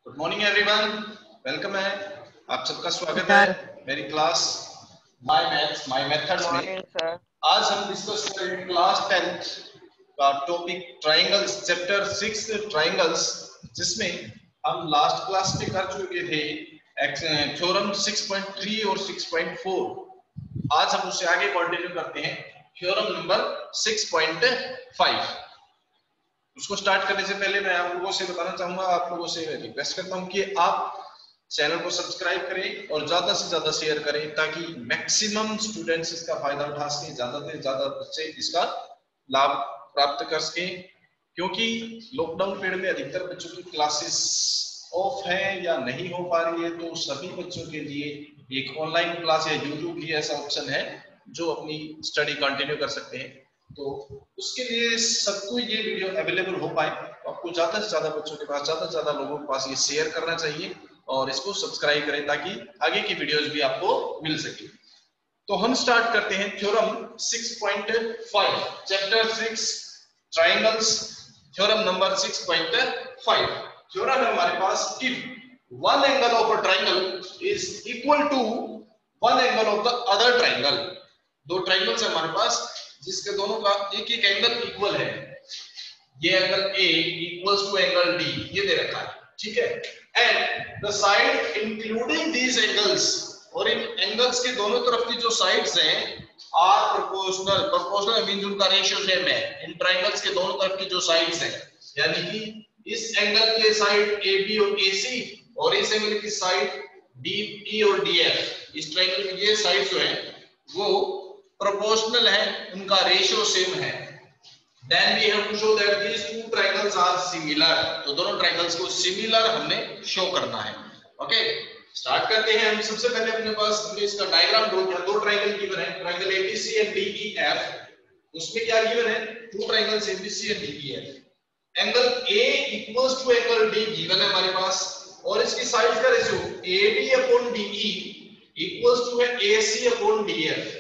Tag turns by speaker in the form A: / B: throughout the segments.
A: Good morning everyone, welcome है। आप सबका स्वागत है
B: सर।
A: मेरी क्लास माय मेथड्स में।
C: Morning sir.
A: आज हम डिस्कस करेंगे क्लास 10th का टॉपिक ट्राइंगल्स, चैप्टर 6 ट्राइंगल्स, जिसमें हम लास्ट क्लास में कर चुके थे थ्योरम 6.3 और 6.4। आज हम उससे आगे कंटिन्यू करते हैं थ्योरम नंबर 6.5। उसको स्टार्ट करने से पहले मैं आप लोगों से बताना चाहूंगा, आप लोगों से रिक्वेस्ट करता हूं कि आप चैनल को सब्सक्राइब करें और ज्यादा से ज्यादा शेयर करें ताकि मैक्सिमम स्टूडेंट्स इसका फायदा उठा सकें, ज्यादा से ज्यादा बच्चे इसका लाभ प्राप्त कर सकें। क्योंकि लॉकडाउन पीरियड में अधिकतर बच्चों की क्लासेस ऑफ है या नहीं हो पा रही है, तो सभी बच्चों के लिए एक ऑनलाइन क्लास या यूट्यूब ही ऐसा ऑप्शन है जो अपनी स्टडी कंटिन्यू कर सकते हैं। तो उसके लिए सबको ये वीडियो अवेलेबल हो पाए तो आपको ज्यादा से ज्यादा बच्चों के पास, ज्यादा से ज्यादा लोगों के पास ये शेयर करना चाहिए और इसको सब्सक्राइब करें ताकि आगे की वीडियोस भी आपको मिल सके। तो हम स्टार्ट करते हैं theorem 6.5, chapter 6 triangles, theorem number 6.5। Theorem है हमारे पास, if one angle of a triangle is equal to one angle of the other triangle. दो ट्राइंगल्स है हमारे पास जिसके दोनों का एक एक एंगल इक्वल है। ये angle A equals to angle D, ये दे रखा है, ठीक है। And the side including these angles, और इन एंगल्स के दोनों तरफ की जो साइड्स हैं आर प्रोपोर्शनल। प्रोपोर्शनल मींस उनका रेशियो सेम है। इन ट्रायंगल्स के दोनों तरफ की जो साइड्स हैं, यानी कि इस एंगल के साइड AB और AC और इस एंगल की साइड DE और DF, इस ट्रायंगल की ये साइड जो है वो प्रोपोर्शनल है, उनका रेशियो सेम है। Then we have to show that these two triangles are similar। तो दोनों ट्रायंगल्स को सिमिलर हमने शो करना है। ओके, स्टार्ट करते हैं हम। सबसे पहले अपने पास हमने इसका डायग्राम ड्रॉ किया। दो ट्रायंगल गिवन है, ट्रायंगल ABC एंड DEF। उसमें क्या गिवन है? Two triangles ABC and DEF। Angle A equals to angle D given है हमारे पास, और इसकी साइड्स का ratio AB upon DE equals to है AC अपॉन DF।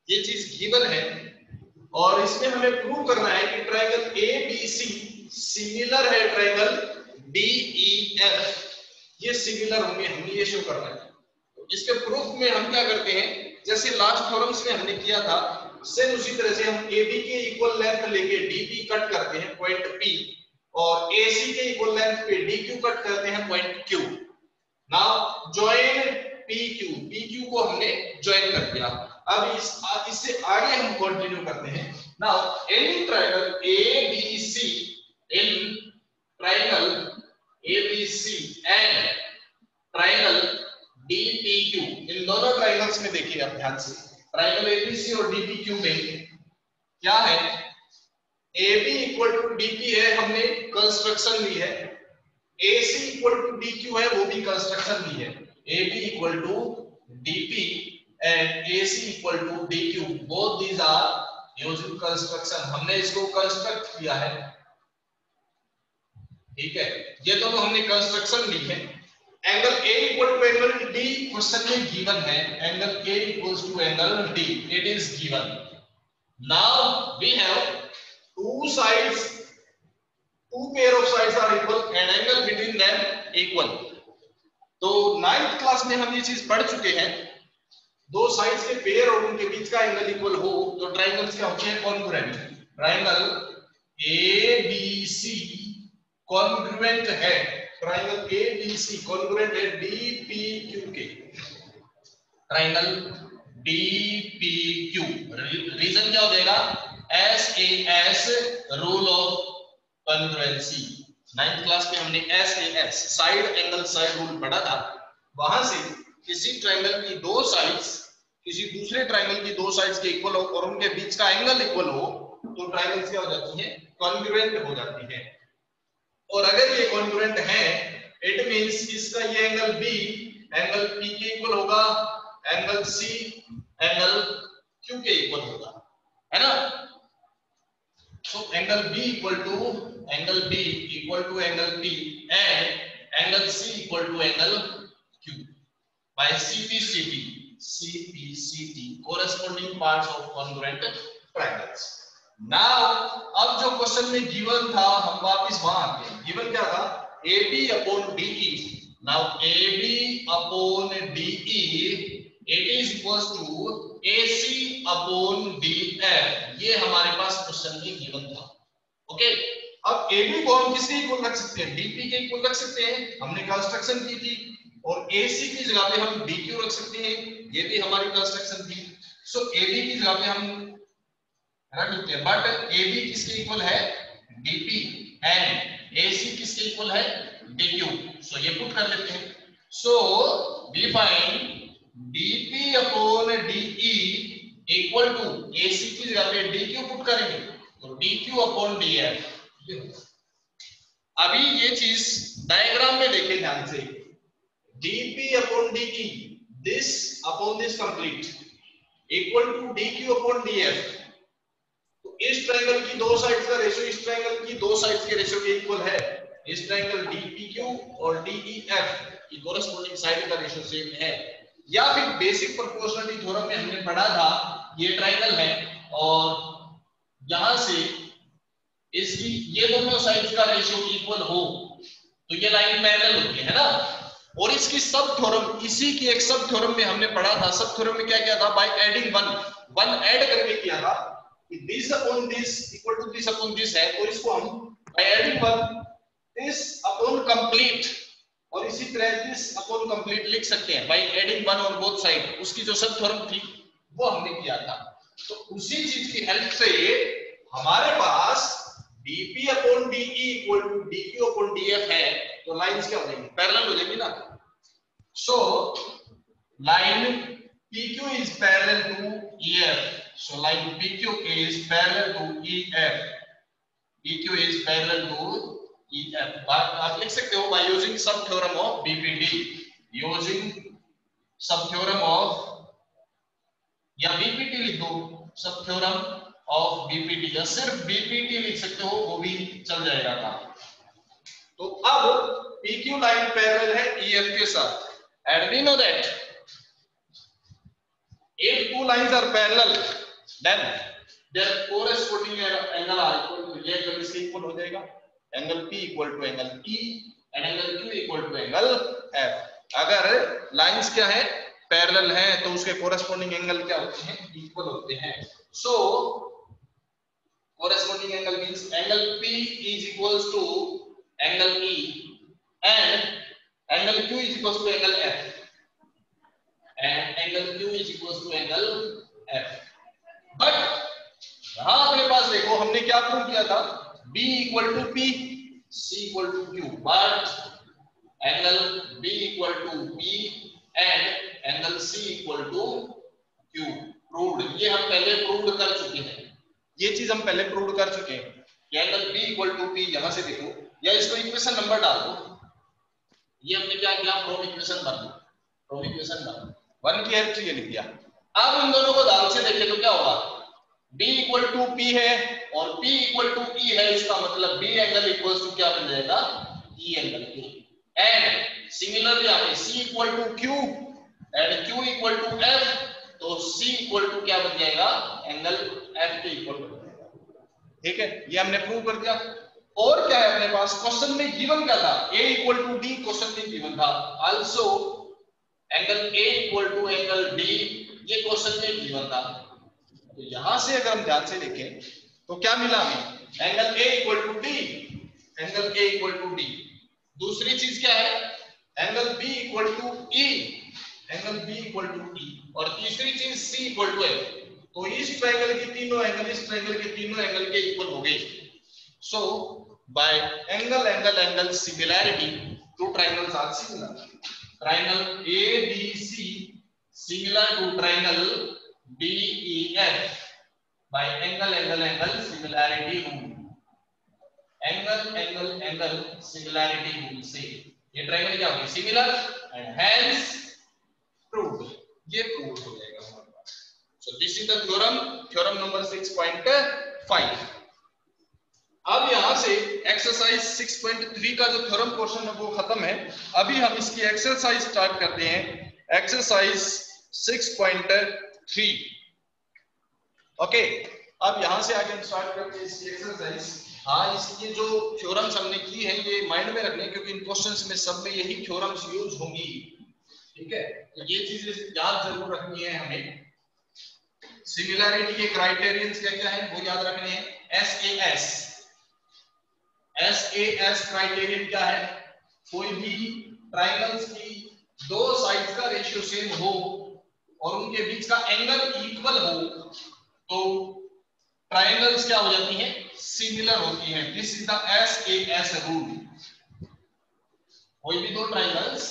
A: ये चीज गिवन है और इसमें हमें प्रूव करना है कि ट्रायंगल ABC सिमिलर है ट्रायंगल DEF, ये सिमिलर होंगे, हमें ये शो करना है। तो इसके प्रूफ में हम क्या करते हैं, जैसे लास्ट थ्योरम्स में हमने किया था सेम उसी तरह से हम AB के इक्वल लेंथ लेके DP कट करते हैं पॉइंट P, और AC के इक्वल लेंथ पे DQ कट करते हैं point Q। Now join PQ को हमने ज्वाइन कर दिया। अब इससे आगे हम कंटिन्यू करते हैं। Now any triangle ABC, in triangle ABC and triangle DPQ, इन दोनों ट्रायंगल्स में देखिए आप ध्यान से, ट्रायंगल ABC और DPQ में क्या है, AB इक्वल टू DP है, हमने कंस्ट्रक्शन ली है। AC इक्वल टू DQ है, वो भी कंस्ट्रक्शन ली है। AB equal to DP and AC equal to DQ, both these are using construction। हमने इसको कंस्ट्रक्ट किया है, ठीक है। ये दोनों हमने कंस्ट्रक्शन ली है। Angle A equal to angle D question में गिवन है, angle A equals to angle D, it is given. Now we have two sides, two pair of sides are equal and angle between them equal. तो 9th class में हम ये चीज पढ़ चुके हैं, दो साइड्स के पेयर और उनके बीच का एंगल इक्वल हो तो ट्रायंगल्स क्या होते हैं, कॉन्ग्रुएंट। ट्रायंगल ABC कॉन्ग्रुएंट है, ट्रायंगल ABC कॉन्ग्रुएंट है DPQ के, ट्रायंगल DPQ। रीजन क्या हो जाएगा, SAS rule of congruency. 9th class में हमने SAS side angle side rule पढ़ा था। वहां से किसी ट्रायंगल की दो साइड्स किसी दूसरे ट्रायंगल की दो साइड्स के इक्वल हो और उनके बीच का एंगल इक्वल हो तो ट्रायंगल्स क्या हो जाती हैं, कॉन्ग्रुएंट हो जाती हैं। और अगर ये कॉन्ग्रुएंट है इट मींस इसका ये एंगल B एंगल P के इक्वल होगा, एंगल C एंगल Q के इक्वल होगा, है ना। So angle B equal to angle P and angle C equal to angle Q by CPCT corresponding parts of congruent triangles। Now अब जो question में given था, हम वापस वहां आते हैं। गिवन क्या था, AB upon DE. Now AB upon DE, it is equals to AC upon DF. ये हमारे पास क्वेश्चन में गिवन था. ओके, अब AB को हम किसके इक्वल रख सकते हैं? DP के इक्वल रख सकते हैं. हमने कंस्ट्रक्शन की थी. और AC की जगह पे हम DQ रख सकते हैं. ये भी हमारी कंस्ट्रक्शन थी. सो AB की जगह पे हम रख सकते हैं. बट AB किसके इक्वल है? DP. एंड AC किसके इक्वल है? DQ. सो ये पुट कर लेते हैं. So we find DP upon DE equal to AC की जगह पे DQ पुट करेंगे तो DQ अपॉन DF. अभी ये चीज डायग्राम में देखें ध्यान से. DP upon DE, this upon this complete equal to DQ upon DF. तो इस ट्रायंगल की दो साइड्स का रेशियो इस ट्रायंगल की दो साइड्स के रेशियो के इक्वल है. इस ट्रायंगल DPQ और DEF की कोरस्पोंडिंग साइड का रेशियो सेम है. या फिर बेसिक प्रोपोर्शनलिटी थ्योरम में हमने पढ़ा था, ये ट्रायंगल है और यहां से इसकी ये दोनों साइड्स का रेशियो इक्वल हो तो ये लाइन पैरेलल होती है ना. और इसकी सब थ्योरम, इसी की एक सब थ्योरम में हमने पढ़ा था. सब थ्योरम में क्या किया था? बाय एडिंग वन ऐड करके किया था कि this upon this equal to this upon this है. तो इसको हम by adding one this upon complete और इसी तरह दिस अपॉन कंप्लीट लिख सकते हैं by adding one on both side. उसकी जो सब थ्योरम थी वो हमने किया था. तो उसी चीज की हेल्प से हमारे पास DP upon DE equal to DQ upon DF है. तो लाइंस क्या हो जाएंगी? पैरेलल हो जाएंगी ना. So line PQ is parallel to EF. So line PQ is parallel to EF. PQ is parallel to EF. आप लिख सकते हो by using sub theorem of BPD. Using sub theorem of, या BPT लिख दो, सब थ्योरम ऑफ BPT, या सिर्फ BPT लिख सकते हो वो भी चल जाएगा काम. तो अब PQ लाइन पैरेलल है EF के साथ. And we know that if two lines are parallel then their corresponding angle are equal to, ये एंगल इसके इक्वल हो जाएगा. Angle P equal to angle E and angle Q equal to angle F. अगर lines क्या है? Parallel हैं तो उसके कोरस्पोंडिंग एंगल क्या होते हैं? इक्वल होते हैं. सो corresponding angle means angle P is equals to angle E and angle Q is equals to angle F and angle Q is equals to angle F. But यहां अपने पास देखो हमने क्या प्रूव किया था? B equal to P, C equal to Q, but angle B equal to P and angle C equal to Q proved. ये हम पहले प्रूव कर चुके हैं. ये चीज हम पहले प्रूव कर चुके हैं कि angle B equal to P. यहां से देखो या इसको इक्वेशन नंबर डाल दो. ये हमने क्या किया? फ्रॉम इक्वेशन भर दो. फ्रॉम इक्वेशन भर 1 की हेल्प से ये लिख दिया. अब इन दोनों को ध्यान से देखें तो क्या होगा? B इक्वल टू P है और P इक्वल टू E है. इसका मतलब B एंगल इक्वल्स टू क्या बन जाएगा? E angle Q. And similarly यहाँ पे C equal to Q and Q equal to F, तो C इक्वल टू क्या बन जाएगा? एंगल F के इक्वल बन जाएगा. ठीक है, ये हमने प्रूव कर दिया. और क्या है अपने पास? क्वेश्चन में गिवन क्या था? A equal to D question में गिवन था. Also angle A equal to angle D ये क्वेश्चन में गिवन था. तो यहां से अगर हम ध्यान से देखें तो क्या मिला हमें? Angle A equal to D, angle A equal to D. दूसरी चीज क्या है? Angle B equal to E, angle B equal to E. और तीसरी चीज C इक्वल टू F. तो इस ट्रायंगल के तीनों एंगल इस ट्रायंगल के तीनों एंगल के इक्वल हो गए. So by angle angle angle similarity two triangles are similar. Triangle ABC similar to triangle DEF by angle angle angle similarity rule. Angle angle angle similarity rule से ये triangle क्या होगी? Similar and hence proved. ये prove हो जाएगा हमारे पास. So this is the theorem, theorem number 6.5. अब यहां से एक्सरसाइज 6.3 का जो थ्योरम पोर्शन है वो खत्म है. अभी हम इसकी एक्सरसाइज स्टार्ट करते हैं. एक्सरसाइज 6.3. ओके, अब यहां से आगे हम स्टार्ट करते हैं इसकी एक्सरसाइज. हाँ, इसलिए जो थ्योरम्स हमने की है ये माइंड में रखने, क्योंकि इन क्वेश्चंस में सब में यही थ्योरम्स यूज होंगी। ठीक है, तो ये चीजें याद जरूर रखनी है हमें। सिमिलैरिटी के क्राइटेरियंस क्या क्या है वो याद रखने हैं। एसएएस क्राइटेरियन क्या है? कोई भी ट्रायंगल्स की दो साइड्स का रेशियो सेम हो और उनके बीच का एंगल इक्वल हो तो ट्रायंगल्स क्या हो जाती हैं? सिमिलर होती हैं। This is the SAS rule. कोई भी दो ट्रायंगल्स,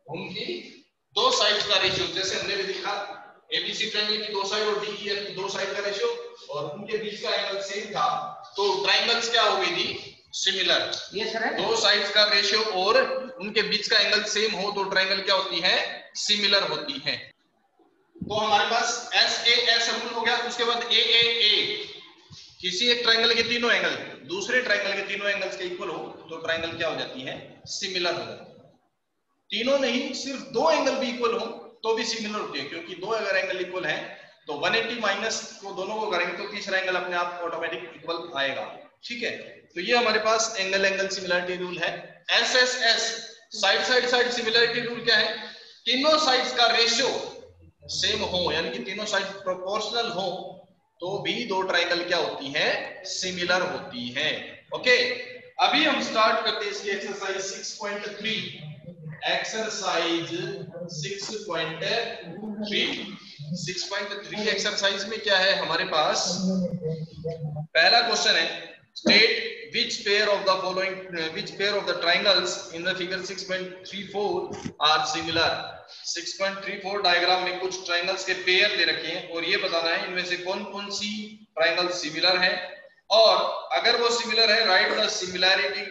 A: उनकी दो साइड्स का रेशियो, जैसे हमने भी देखा एबीसी ट्रायंगल की दो साइड और डीईएफ की दो साइड का रेशियो और उनके बीच का एंगल सेम था, तो ट्रायंगल्स क्या हो गई थी? सिमिलर। ये सर है, दो साइड्स का रेशियो और उनके बीच का एंगल सेम हो तो ट्रायंगल क्या होती है? सिमिलर होती है। तो हमारे पास एसएएस रूल हो गया। उसके बाद एएए, किसी एक ट्रायंगल के तीनों एंगल दूसरे ट्रायंगल के तीनों एंगल्स के इक्वल हो तो ट्रायंगल क्या हो जाती है? सिमिलर हो जाती है। तीनों नहीं, सिर्फ दो एंगल भी इक्वल हो तो भी सिमिलर होती है, क्योंकि दो अगर एंगल इक्वल है तो 180 माइनस को दोनों को करेंगे तो तीसरा एंगल अपने आप ऑटोमेटिक इक्वल आएगा। ठीक है, तो ये हमारे पास एंगल सिमिलरिटी रूल है। एसएसएस, साइड सिमिलरिटी रूल क्या है? तीनों साइड्स का रेशियो सेम हो, यानी कि तीनों साइड प्रोपोर्शनल हो तो भी दो ट्रायंगल क्या होती है? सिमिलर होती है। ओके, अभी हम स्टार्ट करते हैं इसकी एक्सरसाइज 6.3। एक्सरसाइज 6.3 एक्सरसाइज में क्या है हमारे पास? पहला क्वेश्चन है, state which pair of the following which pair of the triangles in the figure 6.34 are similar। 6.34 diagram में कुछ ट्रायंगल्स के पेयर दे रखे हैं और ये बताना है इनमें से कौन कौन सी ट्रायंगल सिमिलर है, और अगर वो सिमिलर है right the similarity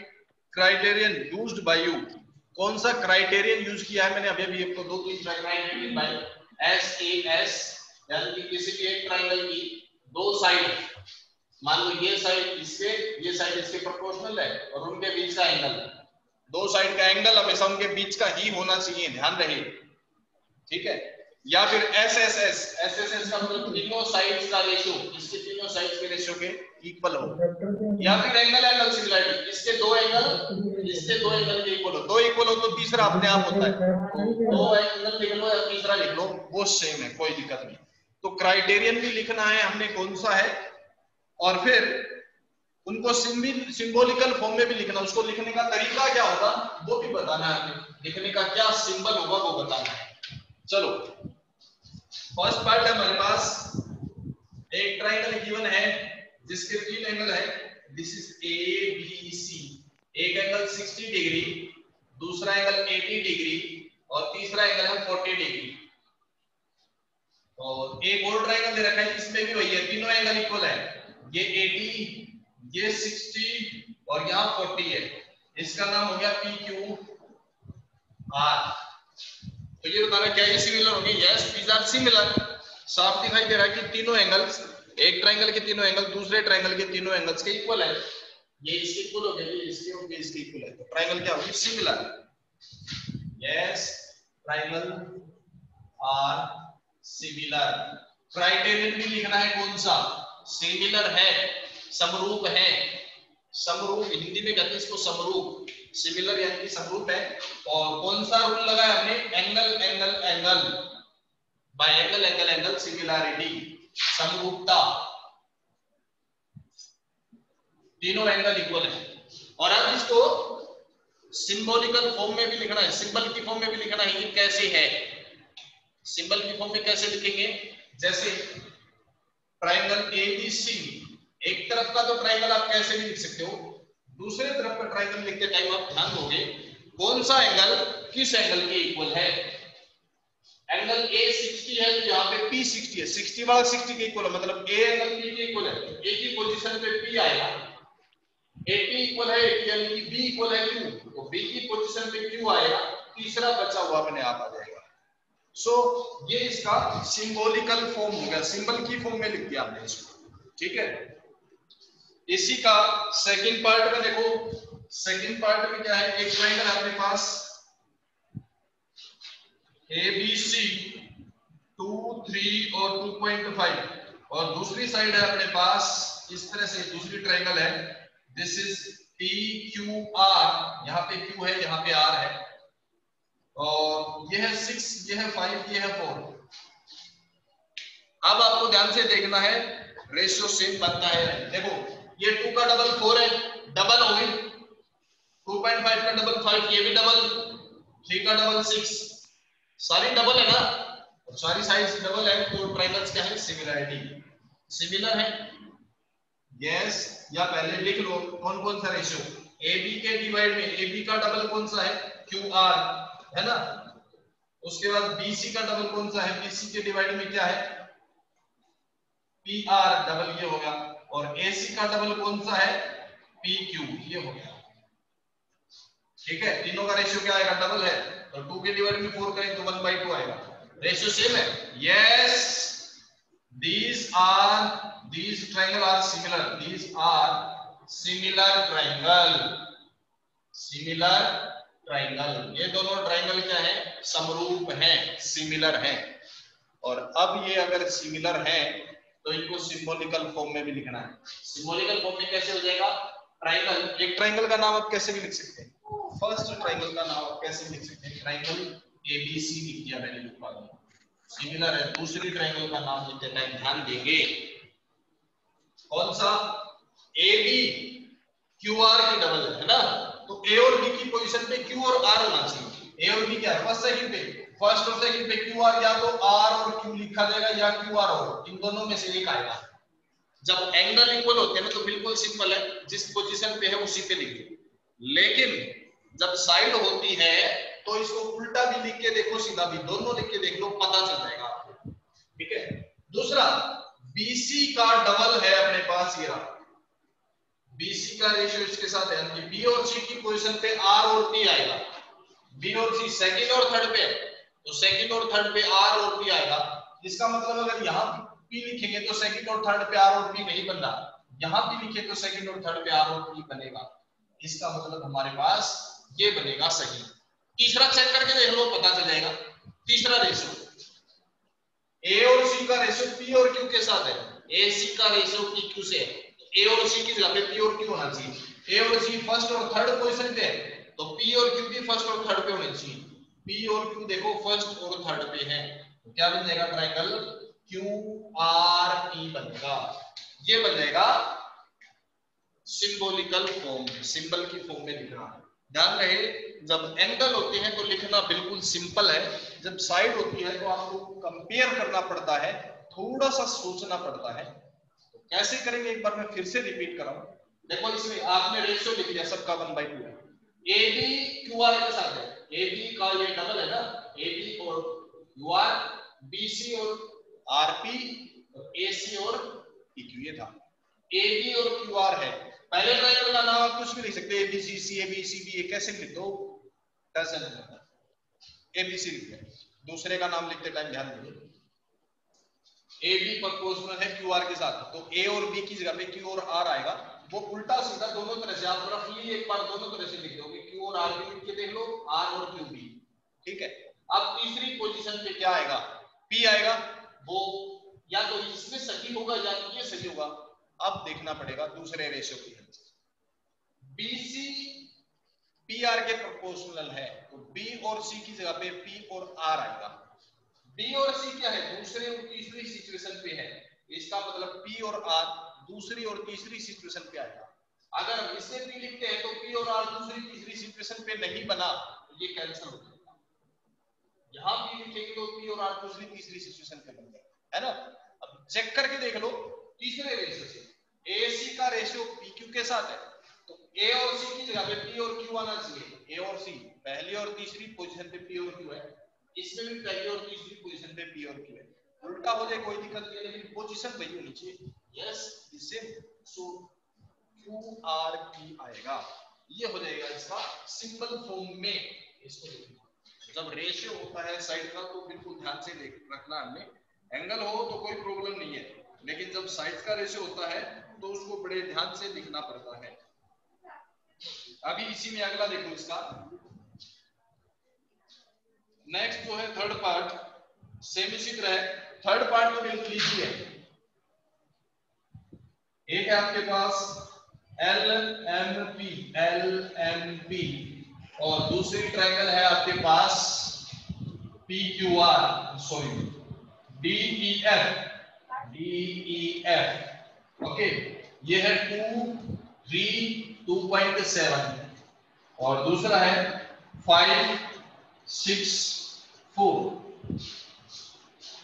A: criterion used by you. कौन सा क्राइटेरियन यूज किया है मैंने? अभी अभी आपको दो तीन क्राइटेरियन बाय एसएएस, यानी कि किसी भी एक ट्रायंगल की दो साइड, मान लो ये साइड इससे, ये साइड इसके प्रोपोर्शनल है और उनके बीच का एंगल, दो साइड का एंगल हमेशा उनके बीच का ही होना चाहिए, ध्यान रहे। ठीक है, या फिर एसएसएस का मतलब तीनों साइड्स का रेशियो इसके तीनों साइड्स के रेशियो के इक्वल हो, या फिर एंगल सिमिलरिटी इसके दो एंगल के इक्वल हो। दो इक्वल हो तो तीसरा अपने आप होता है, दो एंगल लिख लो या तीसरा लिख लो, वो सेम है, कोई दिक्कत नहीं। तो क्राइटेरियन भी लिखना है हमने कौन सा है, और फिर उनको सिंबॉलिकल फॉर्म में भी लिखना, उसको लिखने का तरीका क्या होगा वो भी बताना है हमें, लिखने का क्या सिंबल होगा वो बताना है। चलो, फर्स्ट पार्ट है हमारे पास, एक ट्रायंगल गिवन है जिसके तीन एंगल है, this is A B C. एक एंगल 60 डिग्री, दूसरा एंगल 80 डिग्री और तीसरा एंगल है 40 डिग्री। और एक और ट्रायंगल दे रखा है इसमें भी वही है, तीनों एंगल इक्वल है, ये 80, ये 60 और यहाँ 40 है। इसका नाम हो गया पी क्यू आर। तो ये बताना क्या ये सिमिलर होंगे? Yes, these are similar. साफ दिखाई दे रहा है कि तीनों एंगल्स, एक ट्रायंगल के तीनों एंगल दूसरे ट्रायंगल के तीनों एंगल्स के इक्वल है। ये इसके इक्वल हो गए, ये इसके हो गए, इसके इक्वल है, तो ट्रायंगल क्या होगी? Similar. Yes, triangle are similar. Criterion भी लिखना है कौन सा? सिमिलर है, समरूप है। समरूप हिंदी में कहते हैं इसको समरूप, सिमिलर यानी कि समरूप है। और कौन सा रूल लगा है हमने? एंगल बाय एंगल सिमिलैरिटी, समरूपता, तीनों एंगल इक्वल है। और अब इसको सिंबॉलिकल फॉर्म में भी लिखना है, सिंबल की फॉर्म में भी लिखना है। ये कैसे है? सिंबल की फॉर्म में कैसे लिखेंगे? जैसे ट्रायंगल एबीसी, एक तरफ का तो ट्रायंगल आप कैसे भी लिख सकते हो, दूसरे तरफ का ट्रायंगल लिखते टाइम आप ध्यान दोगे कौन सा एंगल किस एंगल के इक्वल है। एंगल ए 60 है तो यहाँ पे पी 60 है, 60 वाला 60 के इक्वल है, मतलब ए एंगल पी के इक्वल है, ए की पोजीशन पे पी आएगा। 80 इक्वल है 80, यानी कि बी इक्वल है क्यू, तो बी की पोजीशन पे क्यू आएगा, तीसरा बचा हुआ अपने आप आ जाएगा। सो ये इसका सिंबॉलिकल फॉर्म हो गया, सिंबल की फॉर्म में लिख दिया हमने इसको। ठीक है, इसी का सेकंड पार्ट में देखो, सेकंड पार्ट में क्या है? एक ट्रायंगल है अपने पास ABC 2, 3 और 2.5, और दूसरी साइड है अपने पास इस तरह से दूसरी ट्रायंगल है, this is P Q are, यहाँ पे क्यू है यहाँ पे आर है, और ये है 6, ये है 5, ये है 4। अब आपको ध्यान से देखना है रेशियो सेम बनता है। देखो ये 2 का डबल 4 है, डबल हो गई, 2.5 का डबल 5, ये भी डबल, 3 का डबल 6, सारी डबल है ना, और सारी साइड्स डबल है, तो ट्रायंगल्स क्या है, सिमिलरिटी, सिमिलर है। यस, या पहले लिख लो कौन कौन सा रेशियो, ए बी के डिवाइड में ए बी का डबल कौन सा है, क्यू आर है ना, उसके बाद बी सी का डबल कौन सा है, बी सी के डिवाइड में क्या है, पी आर, डबल ये हो गया, और ए सी का डबल कौन सा है, पी क्यू, ये हो गया। ठीक है, तीनों का रेशियो क्या आएगा, डबल है, तो 2 के डिवाइड में 4 करें तो 1/2 आएगा, रेशियो सेम है। Yes, these triangle are similar, these are similar triangle, ये दोनों ट्रायंगल क्या है, समरूप हैं, सिमिलर हैं। और अब ये अगर सिमिलर हैं तो इनको सिंबॉलिकल फॉर्म में भी लिखना है। सिंबॉलिकल फॉर्म में कैसे हो जाएगा, ट्रायंगल, एक ट्रायंगल का नाम आप कैसे भी लिख सकते हैं, फर्स्ट ट्रायंगल का नाम आप कैसे लिख सकते हैं, ट्रायंगल एबीसी लिख दिया मैंने, लिखवा दिया, सिमिलर है। दूसरी ट्रायंगल का नाम लिखते टाइम ध्यान देंगे, कौन सा, ए बी क्यू आर की डबल है ना, तो ए और बी की पोजीशन पे क्यू और आर होना चाहिए। ए और बी क्या है, फर्स्ट सेकंड पे, फर्स्ट और सेकंड पे क्यू आर, या तो आर और क्यू लिखा जाएगा या क्यू आर और, इन दोनों में से एक आएगा। जब एंगल इक्वल होते हैं ना तो बिल्कुल सिंपल है, जिस पोजीशन पे है उसी पे लिखिए, लेकिन जब साइड होती है तो इसको उल्टा भी लिख के देखो, सीधा भी, दोनों लिख के देख लो, पता चल जाएगा आपको। ठीक है, दूसरा बीसी का डबल है अपने पास, ये रहा बीसी का रेशियो इसके साथ है, यानी बी और सी की पोजीशन पे आर और पी आएगा, बी और सी सेकंड और थर्ड पे, तो सेकंड और थर्ड पे आर और पी आएगा। इसका मतलब अगर यहाँ पी लिखेंगे तो सेकंड और थर्ड पे आर और पी नहीं बन रहा, यहाँ पे लिखे तो सेकंड और थर्ड पे आर और पी बनेगा, इसका मतलब हमारे पास ये बनेगा सही। तीसरा चेक करके देख लो, पता चल जाएगा। तीसरा रेशियो ए और सी का रेशियो पी और क्यू के साथ है, ए सी का रेशियो पी क्यू से है, ए और सी की जगह पे पी और क्यू होना चाहिए। ए और सी फर्स्ट और थर्ड पोजीशन पे है तो पी और क्यू भी फर्स्ट और थर्ड पे होने चाहिए, पी और क्यू देखो फर्स्ट और थर्ड पे है, तो क्या बन जाएगा, ट्रायंगल क्यू आर पी बनेगा, ये बन जाएगा सिंबॉलिकल फॉर्म, सिंबल की फॉर्म में लिखना है। ध्यान रहे जब एंगल होते हैं तो लिखना बिल्कुल सिंपल है, जब साइड होती है तो आपको कंपेयर करना पड़ता है, थोड़ा सा सोचना पड़ता है। तो कैसे करेंगे एक बार मैं फिर से रिपीट कर रहा हूं, देखो इसमें आपने रेशियो लिख दिया सबका 1/2 है, ए बी क्यू आर के साथ है, ए बी का ये डबल है ना, ए बी और क्यू आर, बी सी और आर पी, ए सी और पी क्यू, ये था ए बी और क्यू आर है। पहले ट्रायंगल का नाम आप कुछ भी लिख सकते हैं, ABC C A B C B, ये कैसे लिख दो, एबीसी लिख दे। दूसरे का नाम लिखते टाइम ध्यान दीजिए, ए बी प्रोपोर्शनल है क्यू आर के साथ, तो ए और बी की जगह पे क्यू और आर आएगा, वो उल्टा सीधा दोनों तरह से आप रफली एक बार दोनों तरह से लिख दोगे, क्यू और आर भी लिख के देख लो, आर और क्यू भी। ठीक है, अब तीसरी पोजीशन पे क्या आएगा, पी आएगा, वो या तो इसमें सही होगा या तो ये सही होगा। अब देखना पड़ेगा दूसरे रेशियो की, बीसी पी आर के प्रोपोर्शनल है तो बी और सी की जगह पे पी और आर आएगा। बी और सी क्या है, दूसरे और तीसरी सिचुएशन पे है, इसका मतलब पी और आर दूसरी और तीसरी सिचुएशन पे आएगा। अगर हम इसे पी लिखते हैं तो पी और आर दूसरी तीसरी सिचुएशन पे नहीं बना तो ये कैंसिल हो जाएगा, यहां पी लिखेंगे तो पी और आर दूसरी तीसरी सिचुएशन पे बन जाएगा, है ना। अब चेक करके देख लो तीसरे रेशियो से, ए सी का रेशियो पी क्यू के साथ है तो ए और सी की जगह पे पी और क्यू आना चाहिए, ए और सी पहली और तीसरी पोजीशन पे पी और क्यू है, इसमें भी पहली और तीसरी पोजीशन पे पी और क्यू है, उल्टा हो जाए कोई दिक्कत नहीं है, लेकिन पोजीशन वही होनी चाहिए। यस, इससे सो क्यू आर पी आएगा, ये हो जाएगा इसका सिंबल फॉर्म में। इसको देखो जब रेशियो होता है साइड का तो बिल्कुल ध्यान से रखना, हमने एंगल हो तो कोई प्रॉब्लम नहीं है, लेकिन जब साइड का रेशियो होता है तो उसको बड़े ध्यान से लिखना पड़ता है। अभी इसी में अगला देखो इसका नेक्स्ट जो है थर्ड पार्ट, सेम इसी तरह है, थर्ड पार्ट तो बिल्कुल इजी है, एक है आपके पास एल एम पी और दूसरी ट्रायंगल है आपके पास P Q R, sorry D E F. Okay, ये है 2 3 2.7 और दूसरा है 5 6 4।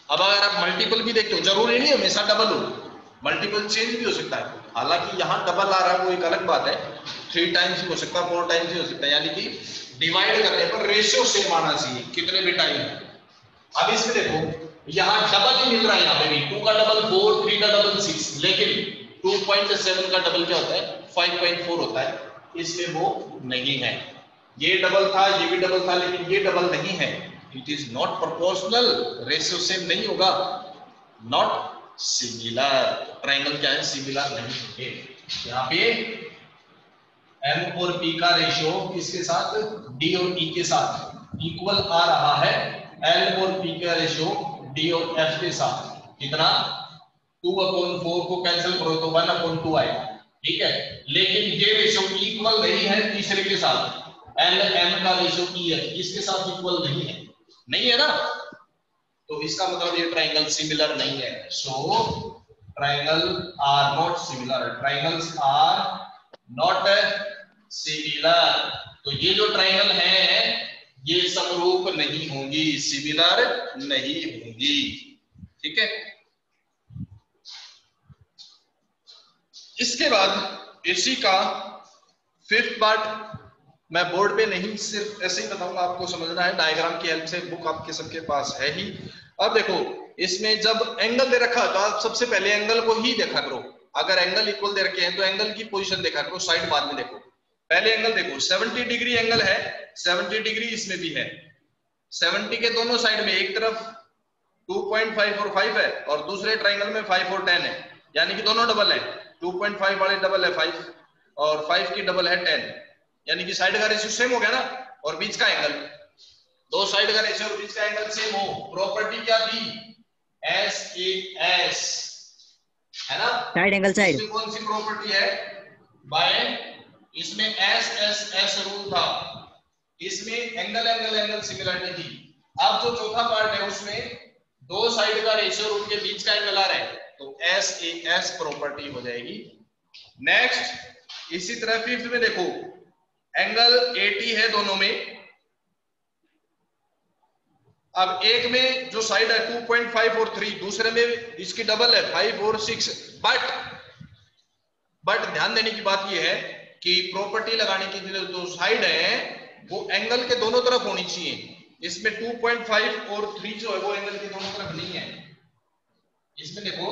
A: अब अगर आप मल्टीपल भी देखते हो, जरूरी नहीं हमेशा डबल हो, मल्टीपल चेंज भी हो सकता है। हालांकि यहाँ डबल आ रहा है वो एक अलग बात है, 3 टाइम्स भी हो सकता है, 4 टाइम्स भी हो सकता है, यानी कि डिवाइड करने पर रेशियो सेम आना चाहिए कितने भी टाइम। अब इसमें देखो यहाँ डबल ही मिल रहा है, यहाँ पे भी 2 का डबल 4, 3 का डबल 6, लेकिन 2.7 का डबल क्या होता है 5.4 होता है, इसमें वो नहीं है। ये डबल था, ये भी डबल था, लेकिन ये डबल नहीं है। It is not proportional, ratio same नहीं होगा, नॉट सिमिलर। ट्रायंगल क्या है, सिमिलर नहीं है। यहाँ पे एम और पी का रेशियो किसके साथ, डी और ई के साथ इक्वल आ रहा है। एल और पी का रेशियो डी और एफ के साथ कितना, 2/4 को कैंसिल करो तो 1/2 आएगा, ठीक है। लेकिन ये रेशियो इक्वल नहीं है तीसरे के साथ, एल एम का रेशियो ई है, इसके साथ इक्वल नहीं है, नहीं है ना, तो इसका मतलब ये ट्रायंगल सिमिलर नहीं है। So triangle are not similar, triangles are not similar. तो ये जो ट्रायंगल है ये समरूप नहीं होंगी, सिमिलर नहीं होंगी, ठीक है। इसके बाद इसी का 5th पार्ट मैं बोर्ड पे नहीं, सिर्फ ऐसे ही बताऊंगा, आपको समझना है, डायग्राम की हेल्प से, बुक आपके सबके पास है ही। अब देखो इसमें जब एंगल दे रखा है तो आप सबसे पहले एंगल को ही देखा करो। अगर एंगल इक्वल दे रखे हैं तो एंगल की पोजीशन देखा करो, साइड बाद में देखो। पहले एंगल देखो, 70 डिग्री एंगल है, 70 डिग्री इसमें भी है। 70 के दोनों साइड में एक तरफ 2.5 और 5 है और दूसरे ट्रायंगल में 5 और 10 है, यानी कि दोनों डबल है। 2.5 वाले डबल है 5 और 5 की डबल है 10, यानी कि साइड का रेशियो सेम हो गया ना। और बीच का एंगल, दो साइड का रेशियो और बीच का एंगल सेम हो, प्रॉपर्टी क्या थी, एस ए एस, है ना।
B: साइड एंगल साइड,
A: इसमें कौन सी प्रॉपर्टी है, बाय, इसमें एस एस एस रूल था, इसमें एंगल एंगल एंगल सिमिलरिटी थी। अब जो चौथा पार्ट है उसमें दो साइड का रेशियो और उनके बीच का एंगल आ रहा है, तो एस ए एस प्रॉपर्टी हो जाएगी। नेक्स्ट इसी तरह 5th में देखो, एंगल 80 है दोनों में। अब एक में जो साइड है 2.5 और 3, दूसरे में इसकी डबल है 5 और 6, बट ध्यान देने की बात यह है कि प्रॉपर्टी लगाने की जो साइड है वो एंगल के दोनों तरफ होनी चाहिए। इसमें 2.5 और 3 जो है वो एंगल के दोनों तरफ नहीं है। इसमें देखो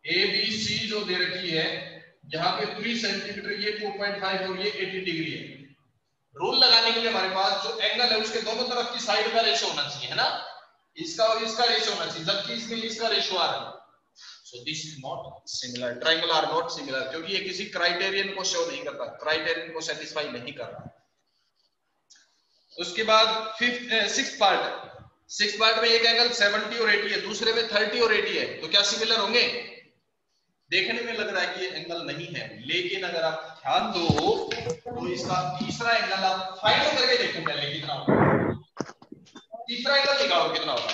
A: ए बी सी जो दे रखी है, यहाँ पे 3 सेंटीमीटर, ये 2.5 और ये 80 डिग्री है। रूल लगाने के लिए हमारे पास जो एंगल है उसके दोनों तरफ की साइड का रेशियो होना चाहिए, है ना, इसका और इसका रेशियो होना चाहिए, जबकि इसमें इसका रेशियो आ रहा है। So this is not similar, triangle are not similar, क्योंकि ये किसी क्राइटेरियन को शो नहीं करता, क्राइटेरियन को सेटिस्फाई नहीं कर रहा। उसके बाद 6th पार्ट में एक एंगल 70 और 80 है, दूसरे में 30 और 80 है, तो क्या सिमिलर होंगे? देखने में लग रहा है कि ये एंगल नहीं है, लेकिन अगर आप ध्यान दो तो इसका तीसरा एंगल आप फाइंड करके देखो पहले कितना होगा, तीसरा एंगल निकालो कितना होगा।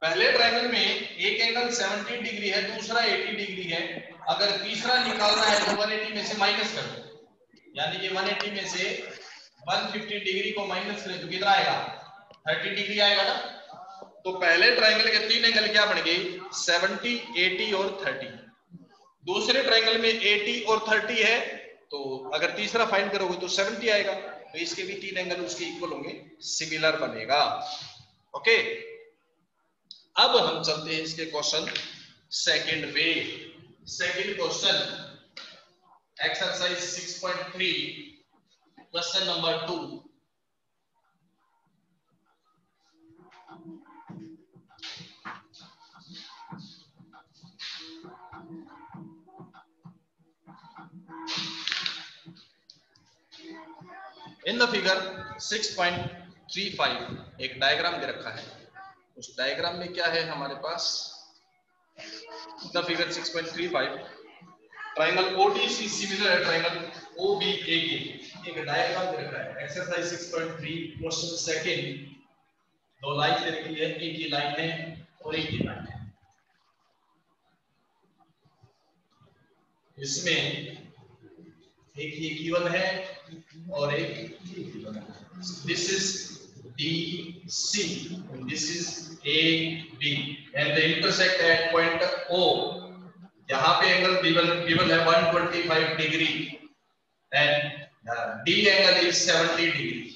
A: पहले ट्रायंगल में एक एंगल 70 डिग्री है, दूसरा 80 डिग्री है, अगर तीसरा निकालना है तो 180 में से माइनस कर दो, यानी कि 180 में से 150 डिग्री को माइनस करें तो कितना आएगा, 30 डिग्री आएगा ना। तो पहले ट्रायंगल के 3 एंगल क्या बन गए, 70 80 और 30। दूसरे ट्रायंगल में 80 और 30 है, तो अगर तीसरा फाइंड करोगे तो 70 आएगा, तो इसके भी 3 एंगल उसके इक्वल होंगे, सिमिलर बनेगा। ओके, अब हम चलते हैं इसके क्वेश्चन सेकंड पे। Second question exercise 6.3 question number 2। In the figure 6.35 एक डायग्राम दे रखा है, उस डायग्राम में क्या है हमारे पास, the figure 6.35 triangle ODC similar है ट्राइंगल ओबीए के। एक डायग्राम दे रखा है एक्सरसाइज 6.3 क्वेश्चन सेकंड। दो लाइन दे रखी है, एक ही लाइन है और एक ही लाइन है। इसमें एक ये गिवन है और एक ये गिवन है। This is DC and this is AB and they intersect at point O। यहाँ पे एंगल गिवन है 125 degree and D angle is 70 degree।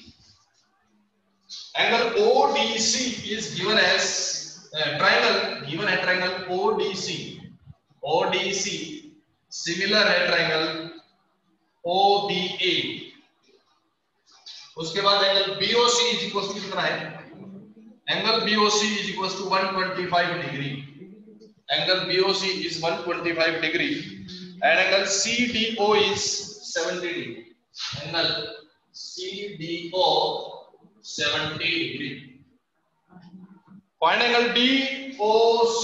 A: Angle ODC is given as triangle, given है triangle ODC। ODC सिमिलर है triangle OBA। उसके बाद angle BOC is equal to कितना है? Angle BOC is equal to 125 degree. Angle BOC is 125 degree and angle CDO is 70 degree. Angle CDO 70 degree. Find angle DOC।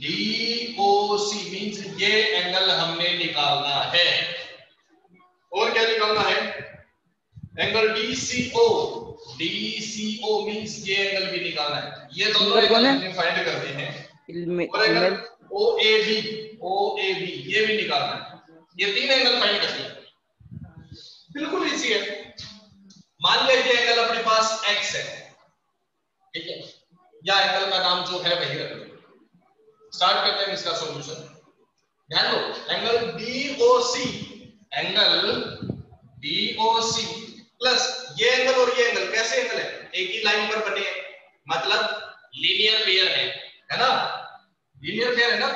A: DOC means ये angle हमने निकालना है। और क्या निकालना है? Angle DCO। DCO मींस ये एंगल भी निकालना है। ये दोनों एंगल हमने फाइंड करते हैं। और एंगल OAB ये भी निकालना है। ये तीन एंगल फाइंड करते हैं। बिल्कुल इजी है। मान लिया ये एंगल अपने पास x है, ठीक है? या एंगल का नाम जो है वही रख लो। स्टार्ट करते हैं इसका सॉल्यूशन। ध्यान दो, angle DOC, angle DOC plus ये एंगल और ये एंगल कैसे एंगल है? एक ही लाइन पर बने हैं, मतलब लीनियर पेयर है ना? लीनियर पेयर है ना?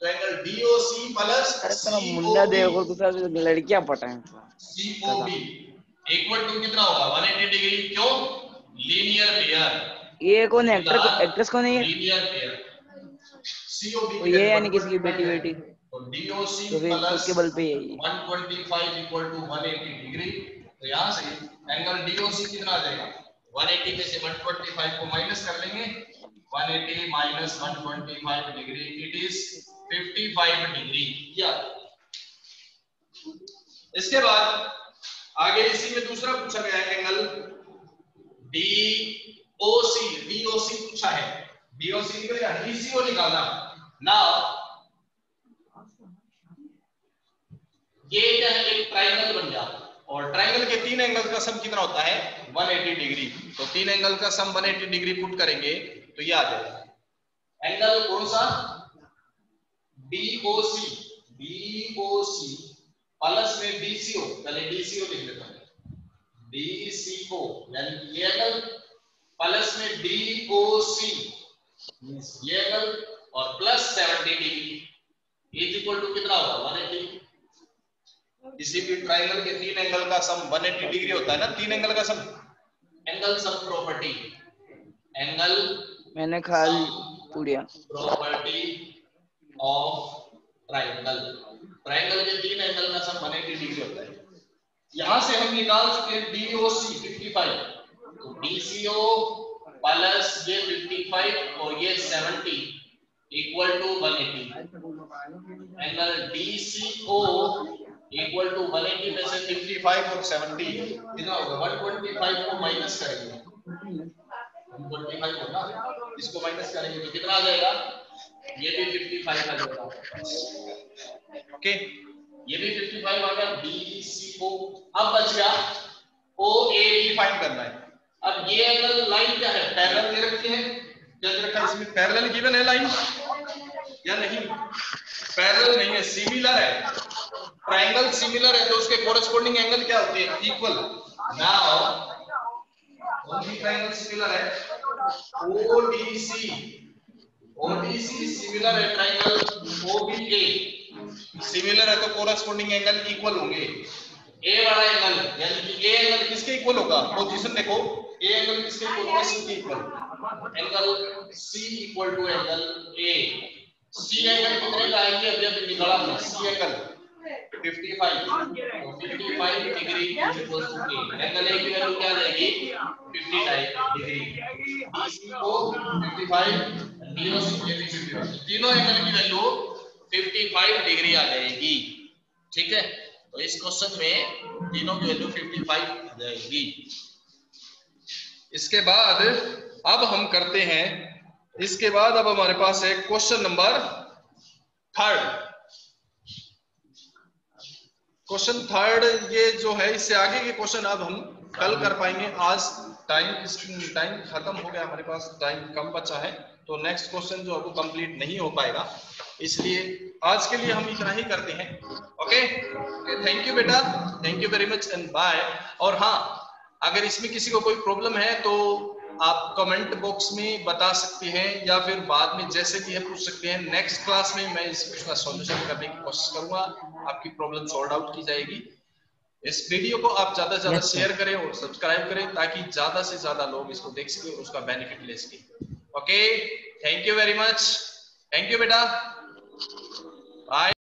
A: तो एंगल DOC प्लस
B: मुंडा देखो दूसरा लड़कियां पटाएं
A: COB इक्वल टू कितना होगा? 180 डिग्री। क्यों? Linear pair.
B: ये कौन है? एक्ट्रेस कौन है ये?
A: लीनियर पेयर COB
B: ये यानी किसी की बेटी
A: तो DOC
B: तो फिर
A: प्लस
B: उसके बल पे यही
A: 125 इक्वल टू 180 डिग्री। तो यहाँ से एंगल DOC कितना आ जाएगा? 180 में से 125 को माइनस कर लेंगे। 180 minus 125 degree it is 55 degree. या इसके बाद आगे इसी में दूसरा पूछा गया है एंगल DOC पूछा है। DOC निकल गया, DCO निकालना। नाउ ये क्या है? एक ट्राइंगल बन जाता और ट्राइंगल के तीन एंगल का सम कितना होता है? 180 डिग्री। तो तीन एंगल का सम 180 डिग्री पुट करेंगे तो ये आ जाएगा। एंगल कौन सा? DOC प्लस में DCO। पहले DCO लिख लेता हूं। DCO यानी ये एंगल प्लस में DOC ये एंगल और plus 70 degree is equal to कितना होगा? 180। किसी भी ट्राइंगल के तीन एंगल का सम 180 डिग्री होता है ना? तीन एंगल का सम। एंगल सम प्रॉपर्टी, एंगल
B: मैंने खाल पूड़िया
A: प्रॉपर्टी ऑफ ट्राइंगल। ट्राइंगल के तीन एंगल का सम 180 डिग्री होता है। यहां से हम निकाल चुके हैं DOC 55। तो DCO प्लस ये 55 और ये 70 equal to 180। Angle DCO equal to 180 में से 55 और 70 कितना होगा? 125 को माइनस करेंगे, 125 होगा, इसको माइनस करेंगे तो कितना आ जाएगा? ये भी 55 आ जाएगा। ओके, ये भी 55 आ गया। DCO अब बच गया OAB फाइंड करना है। अब ये एंगल लाइन क्या है? पैरेलल दे रखी है। क्या दे रखा है इसमें? पैरेलल गिवन है लाइन या नहीं? पैरेलल नहीं है, सिमिलर है। ट्राइंगल सिमिलर है तो उसके कोरेस्पोंडिंग एंगल क्या होते हैं? इक्वल। नाउ कौन सी ट्राइंगल सिमिलर है? ODC सिमिलर है ट्राइंगल OBA। सिमिलर है तो कोरेस्पोंडिंग एंगल इक्वल होंगे। ए वाला एंगल यानी कि ए एंगल किसके इक्वल होगा? पोजीशन देखो, ए एंगल किसके इक्वल होगा? C के equal. Angle C equal to angle A। C angle कितने का है? ये अभी निकाला हमने। C एंगल 55 तो 55 degree is equal to A। Angle A की वैल्यू क्या आ जाएगी? 59 डिग्री। DCO 55 DOC ये भी 55। तीनों एंगल की वैल्यू 55 डिग्री आ जाएगी। ठीक है, तो इस क्वेश्चन में तीनों की वैल्यू 55 आ जाएगी। इसके बाद अब हम करते हैं, इसके बाद अब हमारे पास है क्वेश्चन नंबर 3। क्वेश्चन 3 ये जो है, इससे आगे के क्वेश्चन अब हम कल कर पाएंगे। आज टाइम खत्म हो गया, हमारे पास टाइम कम बचा है, तो नेक्स्ट क्वेश्चन जो है वो कंप्लीट नहीं हो पाएगा, इसलिए आज के लिए हम इतना ही करते हैं। ओके, थैंक यू बेटा, thank you very much and bye. और हाँ, अगर इसमें किसी को कोई प्रॉब्लम है तो आप कमेंट बॉक्स में बता सकते हैं, या फिर बाद में जैसे भी है पूछ सकते हैं। नेक्स्ट क्लास में मैं इसका सॉल्यूशन करने की कोशिश करूंगा, आपकी प्रॉब्लम सॉल्व आउट की जाएगी। इस वीडियो को आप ज्यादा से ज्यादा शेयर करें और सब्सक्राइब करें, ताकि ज्यादा से ज्यादा लोग इसको देख सके और उसका बेनिफिट ले सके। Okay, thank you very much, thank you बेटा, बाय।